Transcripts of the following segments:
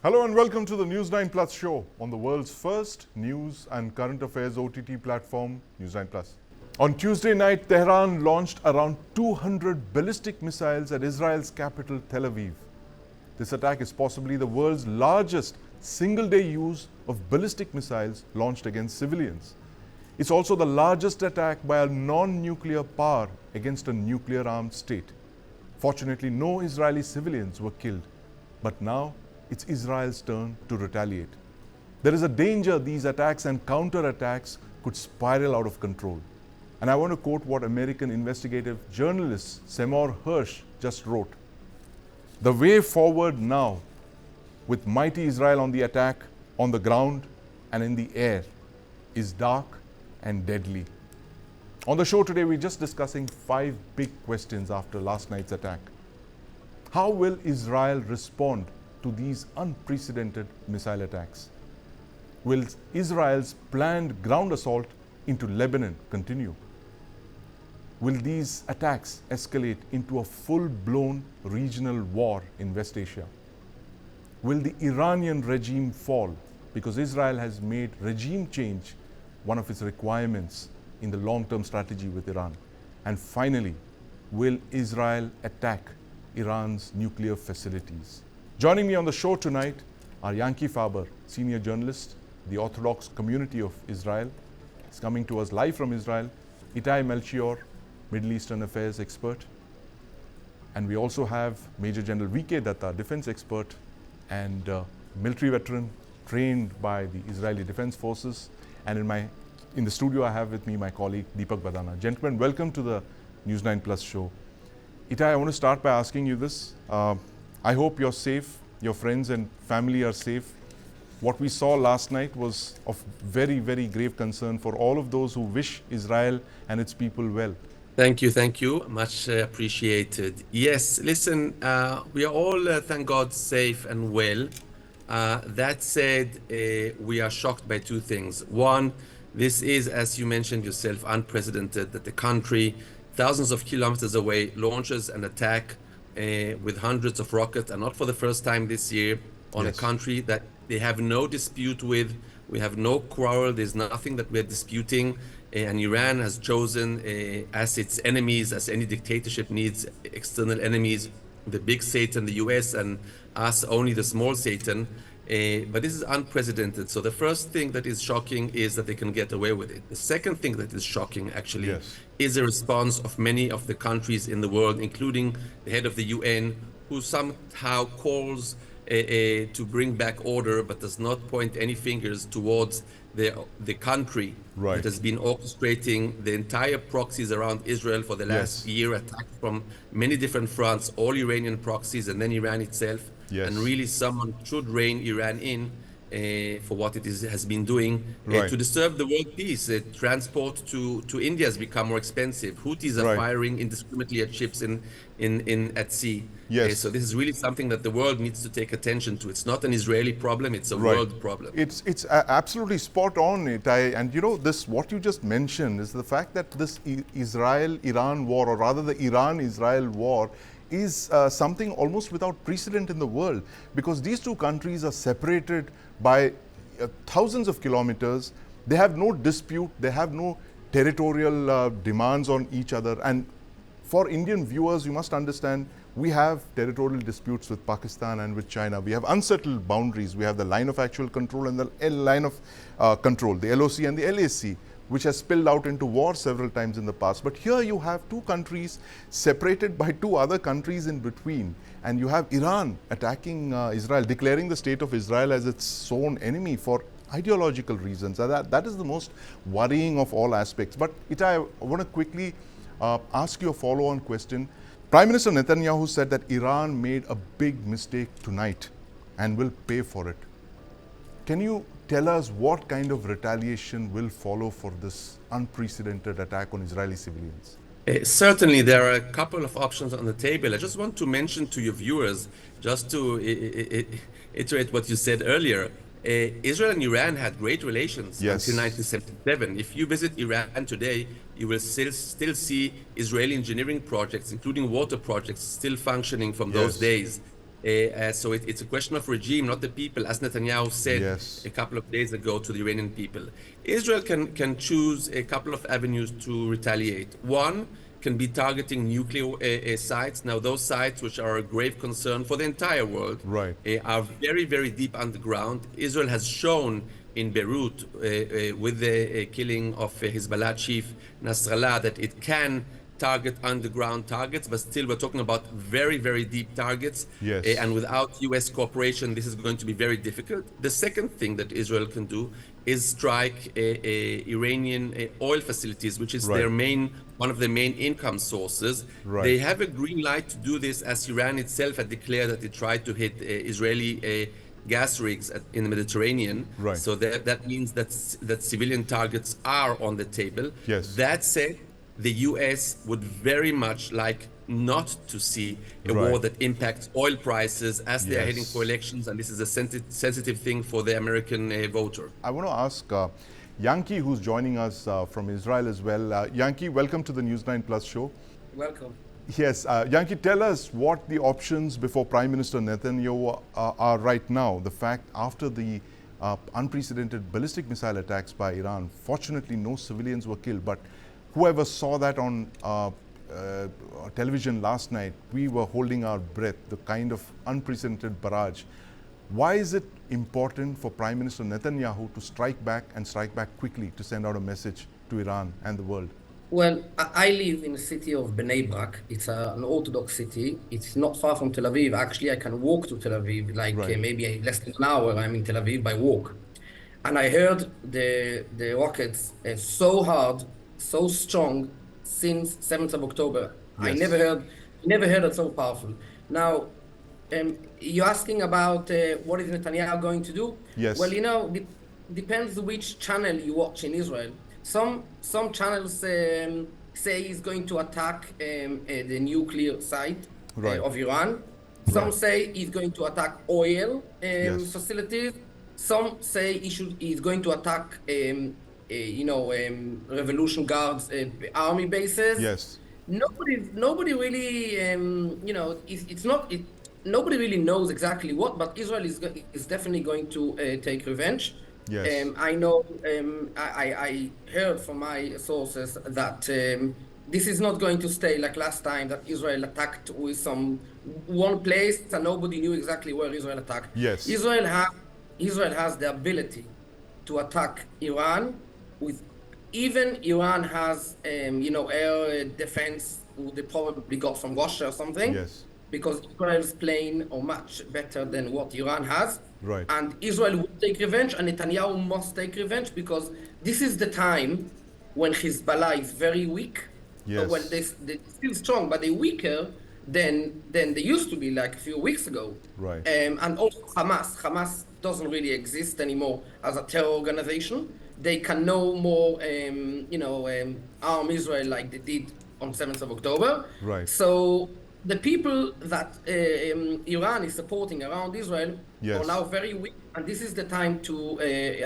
Hello and welcome to the News9 Plus show on the world's first news and current affairs OTT platform, News9 Plus. On Tuesday night, Tehran launched around 200 ballistic missiles at Israel's capital, Tel Aviv. This attack is possibly the world's largest single-day use of ballistic missiles launched against civilians. It's also the largest attack by a non-nuclear power against a nuclear-armed state. Fortunately, no Israeli civilians were killed, but now it's Israel's turn to retaliate. There is a danger these attacks and counterattacks could spiral out of control. And I want to quote what American investigative journalist Seymour Hersh just wrote. The way forward now, with mighty Israel on the attack, on the ground and in the air, is dark and deadly. On the show today, we're just discussing 5 big questions after last night's attack. How will Israel respond to these unprecedented missile attacks? Will Israel's planned ground assault into Lebanon continue? Will these attacks escalate into a full-blown regional war in West Asia? Will the Iranian regime fall because Israel has made regime change one of its requirements in the long-term strategy with Iran? And finally, will Israel attack Iran's nuclear facilities? Joining me on the show tonight are Yanki Faber, senior journalist, the Orthodox community of Israel. He's coming to us live from Israel. Itai Melchior, Middle Eastern affairs expert. And we also have Major General V.K. Datta, defense expert and military veteran trained by the Israeli Defense Forces. And in the studio, I have with me my colleague Deepak Badana. Gentlemen, welcome to the News9 Plus show. Itai, I want to start by asking you this. I hope you're safe, your friends and family are safe. What we saw last night was of very, very grave concern for all of those who wish Israel and its people well. Thank you. Much appreciated. Yes, listen, we are all, thank God, safe and well. That said, we are shocked by 2 things. One, this is, as you mentioned yourself, unprecedented that the country, thousands of kilometers away, launches an attack with hundreds of rockets, and not for the first time this year, on a country that they have no dispute with. We have no quarrel. There's nothing that we're disputing. And Iran has chosen as its enemies, as any dictatorship needs external enemies, the big Satan, the US, and us only the small Satan. But this is unprecedented. So the first thing that is shocking is that they can get away with it. The second thing that is shocking, actually, is the response of many of the countries in the world, including the head of the UN, who somehow calls to bring back order, but does not point any fingers towards the country that has been orchestrating the entire proxies around Israel for the last year, attacked from many different fronts, all Iranian proxies and then Iran itself. And really someone should rein Iran in for what it has been doing to disturb the world peace. Transport to India has become more expensive. Houthis are firing indiscriminately at ships at sea. So this is really something that the world needs to take attention to. It's not an Israeli problem, it's a world problem. It's absolutely spot on, Itai. And you know, this what you just mentioned is the fact that this Israel-Iran war, or rather the Iran-Israel war, is something almost without precedent in the world, because these 2 countries are separated by thousands of kilometers. They have no dispute, they have no territorial demands on each other. And for Indian viewers, you must understand, we have territorial disputes with Pakistan and with China. We have unsettled boundaries. We have the line of actual control and the line of control, the LOC and the LAC, which has spilled out into war several times in the past. But here you have 2 countries separated by 2 other countries in between. And you have Iran attacking Israel, declaring the state of Israel as its sworn enemy for ideological reasons. That is the most worrying of all aspects. But Itai, I want to quickly ask you a follow-on question. Prime Minister Netanyahu said that Iran made a big mistake tonight and will pay for it. Can you tell us what kind of retaliation will follow for this unprecedented attack on Israeli civilians? Certainly, there are a couple of options on the table. I just want to mention to your viewers, just to iterate what you said earlier, Israel and Iran had great relations until 1977. If you visit Iran today, you will still see Israeli engineering projects, including water projects, still functioning from those days. So it's a question of regime, not the people, as Netanyahu said Yes. a couple of days ago to the Iranian people. Israel can choose a couple of avenues to retaliate. One can be targeting nuclear sites. Now, those sites, which are a grave concern for the entire world, Right. are very, very deep underground. Israel has shown in Beirut, with the killing of Hezbollah chief Nasrallah, that it can target underground targets, but still we're talking about very, very deep targets. Yes. And without US cooperation, this is going to be very difficult. The second thing that Israel can do is strike Iranian oil facilities, which is Right. their one of the main income sources. Right. They have a green light to do this, as Iran itself had declared that it tried to hit Israeli gas rigs in the Mediterranean. Right. So that means that civilian targets are on the table. Yes. That said, the US would very much like not to see a Right. war that impacts oil prices as they're heading Yes. for elections, and this is a sensitive thing for the American voter. I want to ask Yankee, who's joining us from Israel as well. Yankee, welcome to the News9 Plus show. Welcome. Yes, Yankee, tell us what the options before Prime Minister Netanyahu are right now. The fact after the unprecedented ballistic missile attacks by Iran, fortunately no civilians were killed, but whoever saw that on television last night, we were holding our breath, the kind of unprecedented barrage. Why is it important for Prime Minister Netanyahu to strike back and strike back quickly to send out a message to Iran and the world? Well, I live in the city of Bnei Brak. It's an Orthodox city. It's not far from Tel Aviv. Actually, I can walk to Tel Aviv, like Right. maybe less than an hour. I'm in Tel Aviv by walk. And I heard the rockets so hard, so strong since 7th of October. I Yes. never heard it so powerful. Now, you're asking about what is Netanyahu going to do? Yes. Well, depends which channel you watch in Israel. Some channels say he's going to attack the nuclear site Right. of Iran. Some Right. say he's going to attack oil Yes. facilities. Some say he's going to attack Revolution Guards army bases. Yes. Nobody really nobody really knows exactly what, but Israel is definitely going to take revenge. Yes. I know, I heard from my sources that this is not going to stay like last time, that Israel attacked with one place and nobody knew exactly where Israel attacked. Yes. Israel has the ability to attack Iran with, even Iran has air defense they probably got from Russia or something. Yes. Because Israel's plane are much better than what Iran has. Right. And Israel will take revenge, and Netanyahu must take revenge, because this is the time when Hezbollah is very weak. Yes. Well, they're still strong, but they're weaker than they used to be like a few weeks ago. Right. And also Hamas. Hamas doesn't really exist anymore as a terror organization. They can no more, arm Israel like they did on 7th of October. Right. So the people that Iran is supporting around Israel Yes. are now very weak, and this is the time to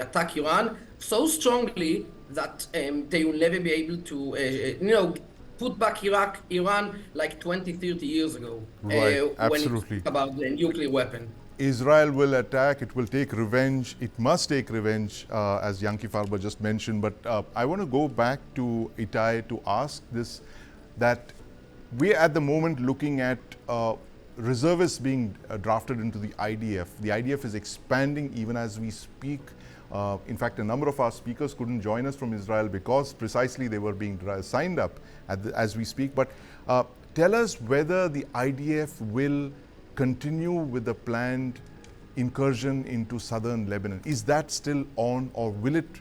attack Iran so strongly that they will never be able to, put back Iran like 20, 30 years ago. Right, When absolutely. it's about the nuclear weapon. Israel will attack, it will take revenge, it must take revenge, as Yankee Farber just mentioned. But I want to go back to Itai to ask this, that we're at the moment looking at reservists being drafted into the IDF. The IDF is expanding even as we speak. In fact, a number of our speakers couldn't join us from Israel because precisely they were being signed up as we speak. But tell us whether the IDF will continue with the planned incursion into southern Lebanon. Is that still on, or will it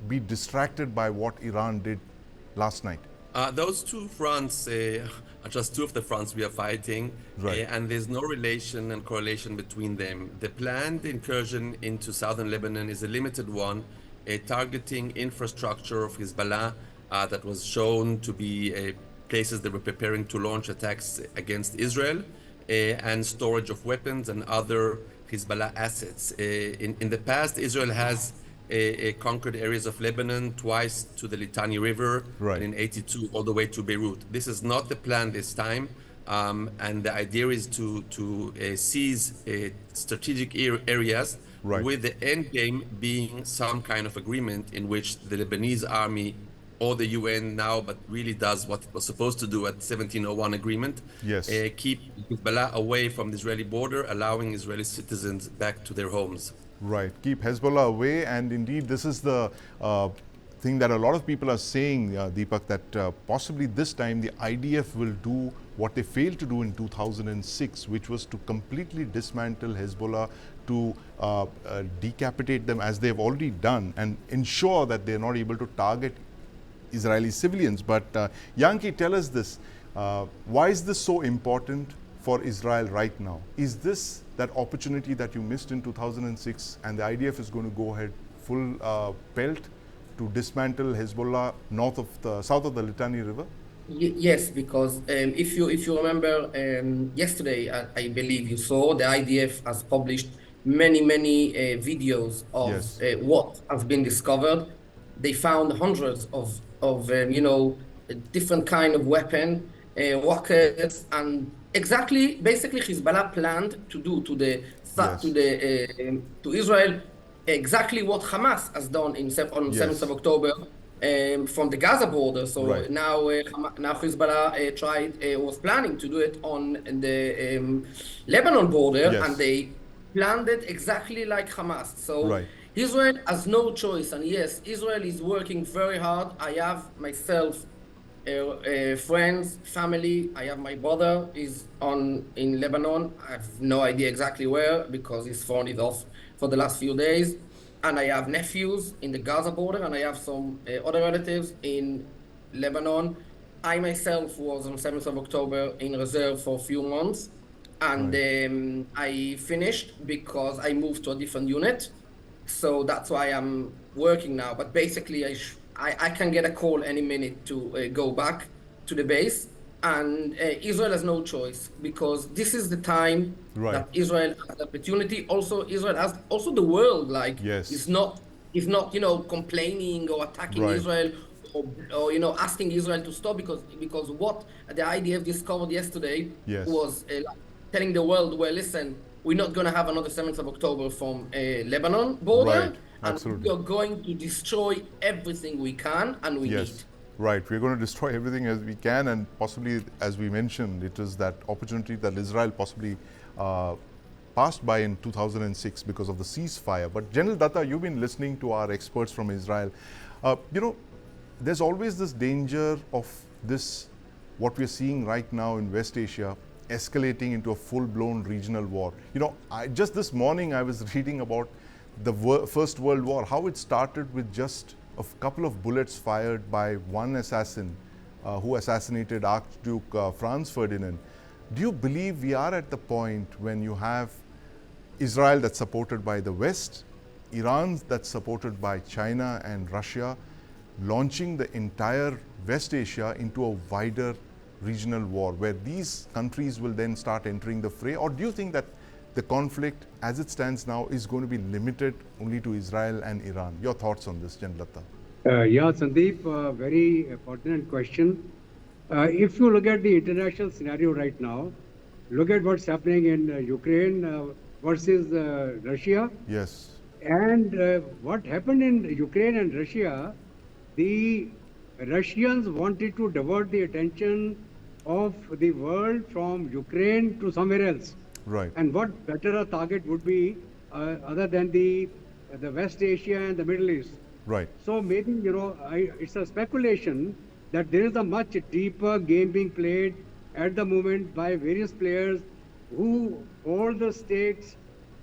be distracted by what Iran did last night? Those two fronts are just two of the fronts we are fighting, Right. and there's no relation and correlation between them. The planned incursion into southern Lebanon is a limited one, targeting infrastructure of Hezbollah that was shown to be places that were preparing to launch attacks against Israel, and storage of weapons and other Hezbollah assets. In the past, Israel has conquered areas of Lebanon twice to the Litani River, Right. and in '82 all the way to Beirut. This is not the plan this time. And the idea is to seize strategic areas, Right. with the end game being some kind of agreement in which the Lebanese army or the UN now, but really does what it was supposed to do at 1701 agreement. Yes. Keep Hezbollah away from the Israeli border, allowing Israeli citizens back to their homes. Right. Keep Hezbollah away. And indeed, this is the thing that a lot of people are saying, Deepak, that possibly this time the IDF will do what they failed to do in 2006, which was to completely dismantle Hezbollah, to decapitate them as they've already done, and ensure that they're not able to target Israeli civilians. But Yankee, tell us this. Why is this so important for Israel right now? Is this that opportunity that you missed in 2006 and the IDF is going to go ahead full pelt to dismantle Hezbollah south of the Litani River? Yes, because if you remember, yesterday, I believe you saw, the IDF has published many videos of Yes. What has been discovered. They found hundreds of different kind of weapon, rockets, and basically Hezbollah planned to do to Yes. to Israel exactly what Hamas has done on 7th of October. From the Gaza border. So Right. now Hezbollah was planning to do it on the Lebanon border, Yes. and they planned it exactly like Hamas. So Right. Israel has no choice, and yes, Israel is working very hard. I have myself friends, family. I have my brother is in Lebanon. I have no idea exactly where because his phone is off for the last few days. And I have nephews in the Gaza border, and I have some other relatives in Lebanon. I myself was on 7th of October in reserve for a few months, and I finished because I moved to a different unit. So that's why I'm working now. But basically, I can get a call any minute to go back to the base. And Israel has no choice because this is the time Right. that Israel has the opportunity. Also, Israel has the world Yes. is not complaining or attacking Right. Israel or asking Israel to stop because what the IDF discovered yesterday Yes. was telling the world, well, listen, we're not going to have another 7th of October from Lebanon border, Right. and Absolutely. we are going to destroy everything we can and we need. Yes. Right. We're going to destroy everything as we can, and possibly, as we mentioned, it is that opportunity that Israel possibly passed by in 2006 because of the ceasefire. But General Datta, you've been listening to our experts from Israel. There's always this danger of this, what we're seeing right now in West Asia, escalating into a full-blown regional war. Just this morning I was reading about the First World War, how it started with just a couple of bullets fired by one assassin who assassinated Archduke Franz Ferdinand. Do you believe we are at the point when you have Israel that's supported by the West, Iran that's supported by China and Russia, launching the entire West Asia into a wider regional war where these countries will then start entering the fray? Or do you think that the conflict as it stands now is going to be limited only to Israel and Iran? Your thoughts on this, General Datta? Yeah, Sandeep, very pertinent question. If you look at the international scenario right now, look at what's happening in Ukraine versus Russia. Yes. And what happened in Ukraine and Russia, the Russians wanted to divert the attention of the world from Ukraine to somewhere else. Right. And what better a target would be other than the West Asia and the Middle East. Right. So maybe, it's a speculation that there is a much deeper game being played at the moment by various players who hold the stakes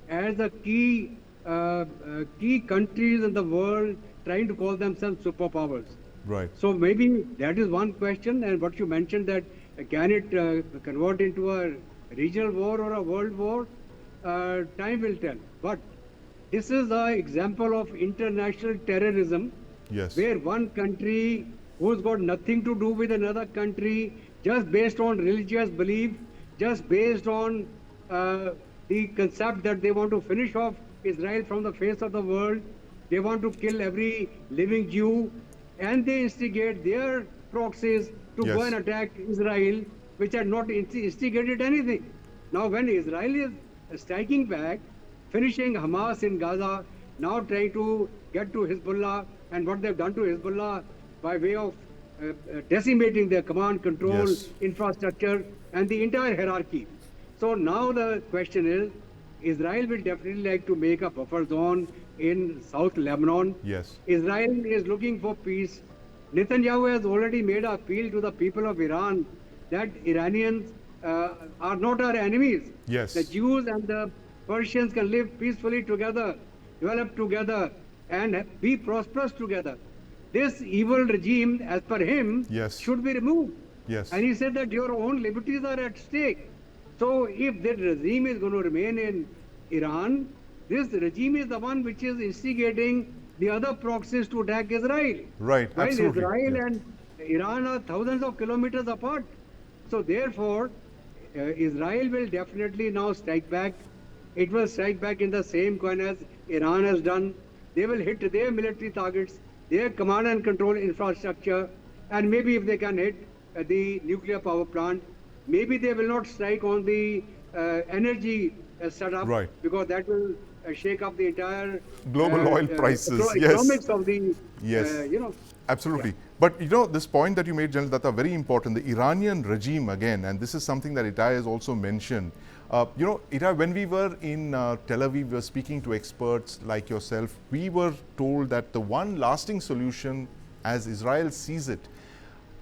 as the key countries in the world trying to call themselves superpowers. Right. So maybe that is one question. And what you mentioned, that can it convert into a regional war or a world war? Time will tell. But this is an example of international terrorism. Yes. Where one country who's got nothing to do with another country, just based on religious belief, just based on the concept that they want to finish off Israel from the face of the world, they want to kill every living Jew, and they instigate their proxies to go Yes. and attack Israel which had not instigated anything. Now, when Israel is striking back, finishing Hamas in Gaza, now trying to get to Hezbollah, and what they've done to Hezbollah by way of decimating their command control Yes. infrastructure and the entire hierarchy. So now the question is, Israel will definitely like to make a buffer zone in South Lebanon. Yes. Israel is looking for peace. Netanyahu has already made an appeal to the people of Iran that Iranians are not our enemies. Yes. The Jews and the Persians can live peacefully together, develop together, and be prosperous together. This evil regime, as per him, Yes. should be removed. Yes. And he said that your own liberties are at stake. So if that regime is going to remain in Iran, this regime is the one which is instigating the other proxies to attack Israel. Right, While absolutely. Israel Yeah. and Iran are thousands of kilometers apart. So therefore, Israel will definitely now strike back. It will strike back in the same coin as Iran has done. They will hit their military targets, their command and control infrastructure, and maybe if they can hit the nuclear power plant, maybe they will not strike on the energy setup, Right. because that will shake up the entire Global oil prices, yes. economics of the Yes. you know. Absolutely. But you know, this point that you made, General Datta, very important. The Iranian regime, again, and this is something that Itai has also mentioned. You know, Itai, when we were in Tel Aviv, we were speaking to experts like yourself. We were told that the one lasting solution, as Israel sees it,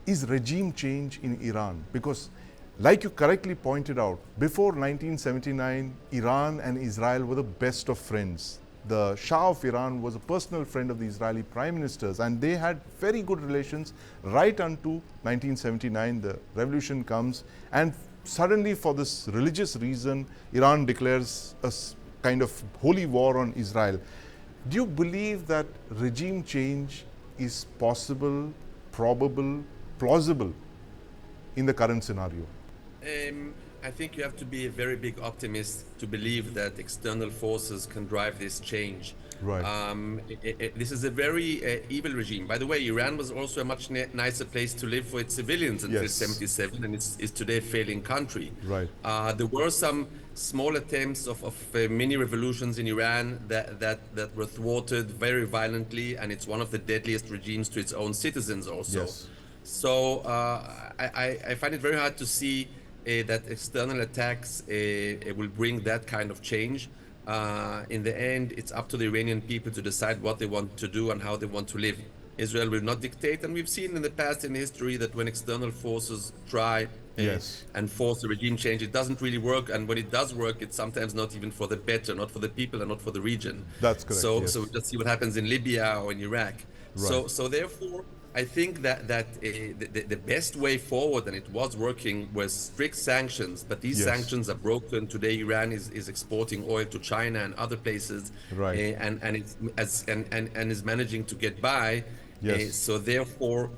is regime change in Iran. Because, like you correctly pointed out, before 1979, Iran and Israel were the best of friends. The Shah of Iran was a personal friend of the Israeli prime ministers, and they had very good relations right until 1979. The revolution comes, and suddenly, for this religious reason, Iran declares a kind of holy war on Israel. Do you believe that regime change is possible, probable, plausible in the current scenario? I think you have to be a very big optimist to believe that external forces can drive this change. Right. This is a very evil regime. By the way, Iran was also a much nicer place to live for its civilians until Yes. 77, and is today a failing country. Right. There were some small attempts of mini revolutions in Iran that were thwarted very violently, and it's one of the deadliest regimes to its own citizens also. Yes. So I find it very hard to see that external attacks will bring that kind of change. In the end, it's up to the Iranian people to decide what they want to do and how they want to live. Israel will not dictate, and we've seen in the past in history that when external forces try Yes. and force a regime change, it doesn't really work. And when it does work, it's sometimes not even for the better, not for the people and not for the region. That's correct, So, yes. so we just see what happens in Libya or in Iraq. Right. So therefore, I think that the best way forward, and it was working, was strict sanctions. But these Yes. sanctions are broken. Today, Iran is exporting oil to China and other places, Right. and is managing to get by. Yes. So therefore,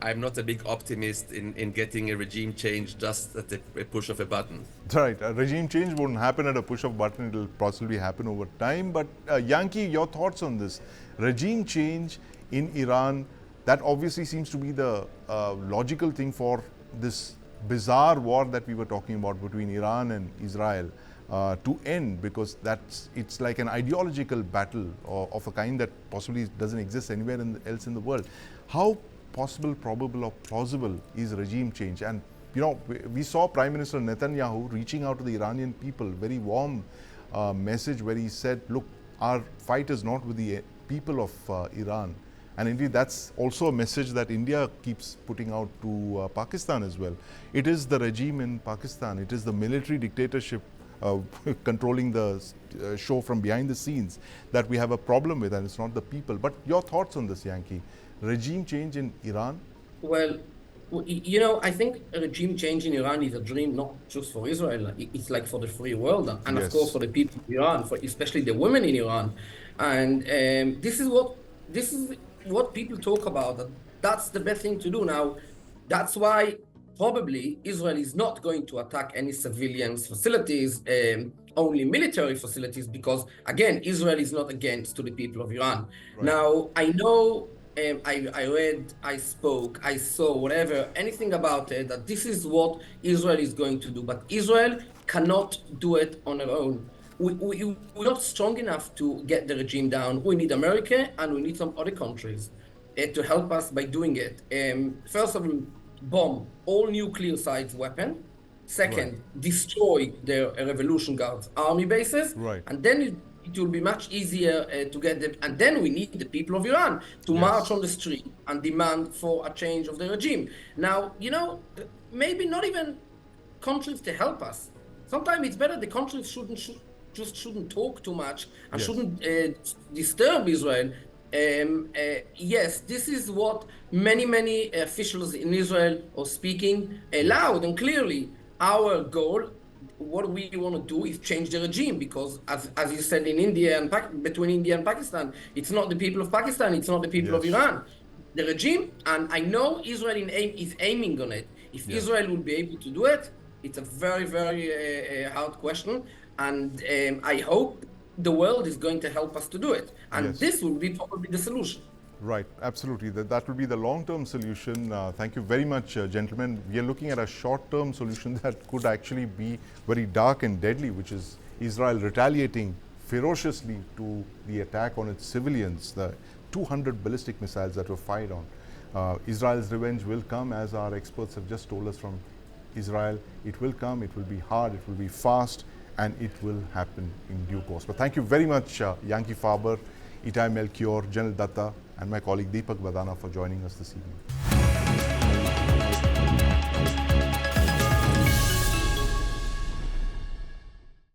I'm not a big optimist in getting a regime change just at a push of a button. Right. A regime change wouldn't happen at a push of a button. It'll possibly happen over time. But Yankee, your thoughts on this? Regime change in Iran, that obviously seems to be the logical thing for this bizarre war that we were talking about between Iran and Israel to end, because it's like an ideological battle of a kind that possibly doesn't exist anywhere else in the world. How possible, probable, or plausible is regime change? And you know, we saw Prime Minister Netanyahu reaching out to the Iranian people, very warm message where he said, look, our fight is not with the people of Iran. And indeed, that's also a message that India keeps putting out to Pakistan as well. It is the regime in Pakistan, it is the military dictatorship controlling the show from behind the scenes that we have a problem with, and it's not the people. But your thoughts on this, Yankee? Regime change in Iran? Well, you know, I think a regime change in Iran is a dream not just for Israel. It's like for the free world, and Yes. of course for the people of Iran, for especially the women in Iran. And this is what people talk about. That's the best thing to do now. That's why probably Israel is not going to attack any civilians facilities, only military facilities, because again, Israel is not against to the people of Iran. Right. Now, I know I read, I spoke, I saw, whatever, anything about it, that this is what Israel is going to do. But Israel cannot do it on her own. We're not strong enough to get the regime down. We need America and we need some other countries to help us by doing it. First of all, bomb all nuclear sites weapon. Second, destroy the Revolution Guard's army bases. Right. And then it will be much easier to get them. And then we need the people of Iran to march on the street and demand for a change of the regime. Now, you know, maybe not even countries to help us. Sometimes it's better the countries shouldn't talk too much and shouldn't disturb Israel. Yes, this is what many officials in Israel are speaking loud and clearly. Our goal, what we want to do is change the regime, because as you said, in India and between India and Pakistan, it's not the people of Pakistan, it's not the people of Iran. The regime, and I know Israel is aiming on it. If Israel will be able to do it, it's a very hard question, and I hope the world is going to help us to do it, and this will be probably the solution. Right, absolutely. That will be the long-term solution. Thank you very much, gentlemen. We are looking at a short-term solution that could actually be very dark and deadly, which is Israel retaliating ferociously to the attack on its civilians, the 200 ballistic missiles that were fired on. Israel's revenge will come, as our experts have just told us from Israel. It will come, it will be hard, it will be fast, and it will happen in due course. But thank you very much, Yankee Farber, Itai Melchior, General Datta, and my colleague Deepak Badana for joining us this evening.